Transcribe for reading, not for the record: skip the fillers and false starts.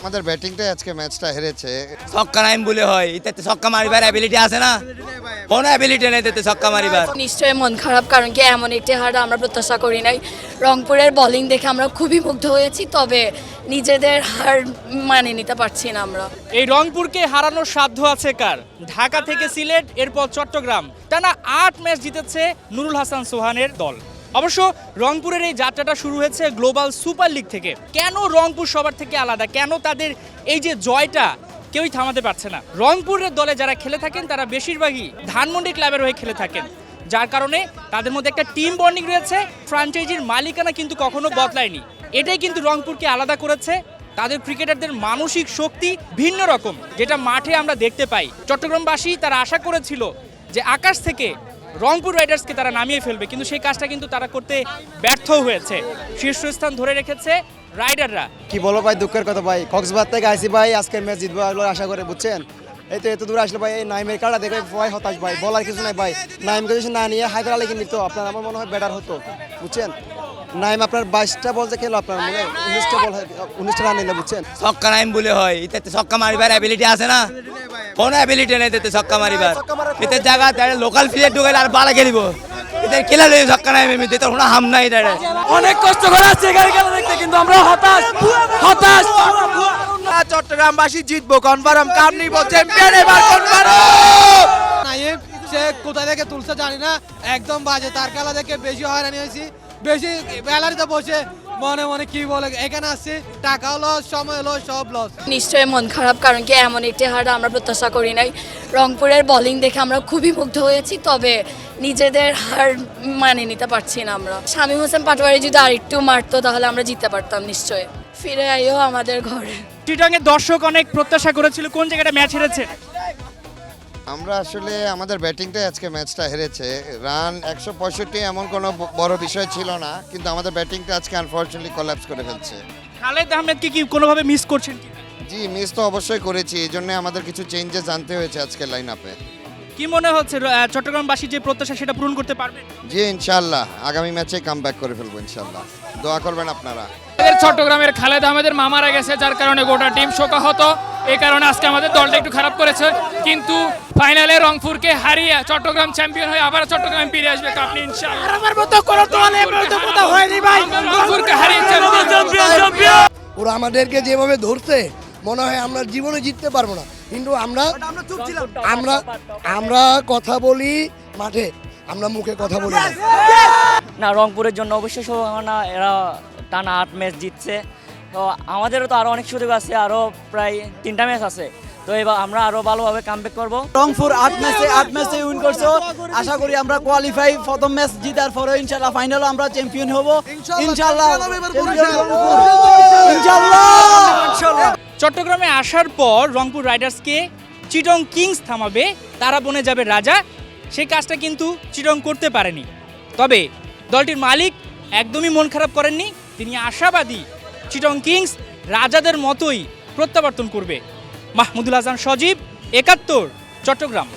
আমাদের ব্যাটিংটাই আজকে ম্যাচটা হেরেছে। ছক্কা নাইম বলে হয়, এতে ছক্কা মারিবার অ্যাবিলিটি আছে না, কোনো অ্যাবিলিটি নেই এতে ছক্কা মারিবার। নিশ্চয়ই মন খারাপ, কারণ কি এমন একটি হার আমরা প্রত্যাশা করি নাই। রংপুরের বোলিং দেখে আমরা খুবই মুগ্ধ হয়েছি, তবে নিজেদের হার মানে নিতে পারছি না আমরা। এই রংপুরকে হারানোর সাধ্য আছে কার? ঢাকা থেকে সিলেট, এরপর চট্টগ্রাম, টানা 8 ম্যাচ জিতেছে নুরুল হাসান সোহানের দল। অবশ্য রংপুরের এই যাত্রাটা শুরু হয়েছে গ্লোবাল সুপার লিগ থেকে। কেন রংপুর সবার থেকে আলাদা? কেন তাদের এই যে জয়টা কেউই থামাতে পারছে না? রংপুরের দলে যারা খেলে থাকেন তারা বেশিরভাগই ধানমন্ডি ক্লাবের হয়ে খেলে থাকেন, যার কারণে তাদের মধ্যে একটা টিম বন্ডিং রয়েছে। ফ্র্যাঞ্চাইজির মালিকানা কিন্তু কখনো বদলায়নি। এটাই কিন্তু রংপুরকে আলাদা করেছে। তাদের ক্রিকেটারদের মানসিক শক্তি ভিন্ন রকম, যেটা মাঠে আমরা দেখতে পাই। চট্টগ্রামবাসী তারা আশা করেছিল যে আকাশ থেকে রংপুর রাইডার্সকে তারা নামিয়ে ফেলবে, কিন্তু সেই কাজটা কিন্তু তারা করতে ব্যর্থ হয়েছে। শীর্ষস্থান ধরে রেখেছে রাইডাররা। কি বলো ভাই, দুঃখের কথা ভাই, কক্সবাজার থেকে আসি ভাই, আজকের ম্যাচ জিতবো আশা করে, বুঝছেন? এই তো এত দূর আসলে ভাই, এই নাইমের কাটা দেখে ভাই হতাশ ভাই, বলার কিছু নাই ভাই। নাইমকে যদি না নিয়ে হায়দার আলীকে নিত আপনার, আমার মনে হয় বেটার হতো, বুঝছেন? নাইম আপনার 22টা বল যে খেলো, আপনার মনে 19টা রান নিলে, বুঝছেন? ছক্কা নাইম বলে হয়, এতে ছক্কা মারিবার অ্যাবিলিটি আছে না, কোনো অ্যাবিলিটি নেই এতে ছক্কা মারিবার। এতে জায়গা লোকাল প্লেয়ার ঢুকাইলে আর বালা খেলিব, এদের খেলা লই ছক্কা নাইম, এতে তো কোনো হাম নাই। অনেক কষ্ট করে আসছে এখানে খেলা দেখতে, কিন্তু আমরা হতাশ। চট্টগ্রামবাসী জিতবো কনফার্ম, কাপ নিব, চ্যাম্পিয়ন এবার কনফার্ম। নাইম সে কোথা থেকে তুলছে জানি না, একদম বাজে। তার খেলা দেখে বেশি হয়রানি হয়েছি, বেশি গ্যালারিতে বসে মনে মনে কি বলে, এখানে আসছি টাকাও লস, সময় লস, সব লস। নিশ্চয়ই মন খারাপ, কারণ কি এমন একটি হার আমরা প্রত্যাশা করি নাই। রংপুরের বোলিং দেখে আমরা খুবই মুগ্ধ হয়েছি, তবে নিজেদের হার মানে নিতে পারছি না আমরা। শামীম হোসেন পাটোয়ারি যদি আরেকটু মারতো তাহলে আমরা জিততে পারতাম নিশ্চয়ই। ফিরে আইও আমাদের ঘরে। চিটাংয়ের দর্শক অনেক প্রত্যাশা করেছিল, কোন জায়গাটা ম্যাচ হেরেছে? আমরা আসলে আমাদের ব্যাটিংটাই আজকে ম্যাচটা হেরেছে। রান 165 এমন কোনো বড় বিষয় ছিল না, কিন্তু আমাদের ব্যাটিংটা আজকে আনফর্চুনেটলি কোল্যাপস করে ফেলছে। খালেদ আহমেদকে কি কোনোভাবে মিস করছেন কি? জি, মিস তো অবশ্যই করেছি, এই জন্য আমাদের কিছু চেঞ্জেস আনতে হয়েছে আজকের লাইন আপে। কি মনে হচ্ছে চট্টগ্রামবাসী যে প্রত্যাশা সেটা পূরণ করতে পারবেন? জি ইনশাআল্লাহ, আগামী ম্যাচে কামব্যাক করে ফেলবো ইনশাআল্লাহ। দোয়া করবেন আপনারা। চট্টগ্রামের খালেদ আহমেদের মা মারা গেছে, যার কারণে গোটা টিম শোকাহত। এই কারণে আজকে আমাদের দলটা একটু খারাপ করেছে, কিন্তু ফাইনালে রংপুরকে হারিয়ে চট্টগ্রাম চ্যাম্পিয়ন হয়ে আবার চট্টগ্রামে ফিরে আসবে কাপ নিয়ে ইনশাআল্লাহ। আমার মতো কোনো দল হয়নি ভাই, রংপুরকে হারিয়ে চ্যাম্পিয়ন। ওরা আমাদেরকে যেভাবে ধরছে মনে হয় আমরা জীবনে জিততে পারবো না, কিন্তু আমরা কথা বলি মাঠে, আমরা মুখে কথা বলি না। রংপুরের জন্য অবশ্যই শুভকামনা, এরা টানা 8 ম্যাচ জিতছে, তো আমাদেরও তো আরও অনেক সুযোগ আছে, আরও প্রায় 3টা ম্যাচ আছে, তো এবার আমরা আরও ভালোভাবে কামব্যাক করবো। রংপুর 8 ম্যাচে উইন করছো, আশা করি আমরা কোয়ালিফাই, প্রথম ম্যাচ জিতার পরে ইনশাআল্লাহ ফাইনালে আমরা চ্যাম্পিয়ন হব ইনশাআল্লাহ। চট্টগ্রামে আসার পর রংপুর রাইডার্সকে চিটং কিংস থামাবে, তারা বনে যাবে রাজা। সেই কাজটা কিন্তু চিটং করতে পারেনি। তবে দলটির মালিক একদমই মন খারাপ করেননি, তিনি আশাবাদী চিটং কিংস রাজাদের মতোই প্রত্যাবর্তন করবে। মাহমুদুল হাসান সজীব, 71, চট্টগ্রাম।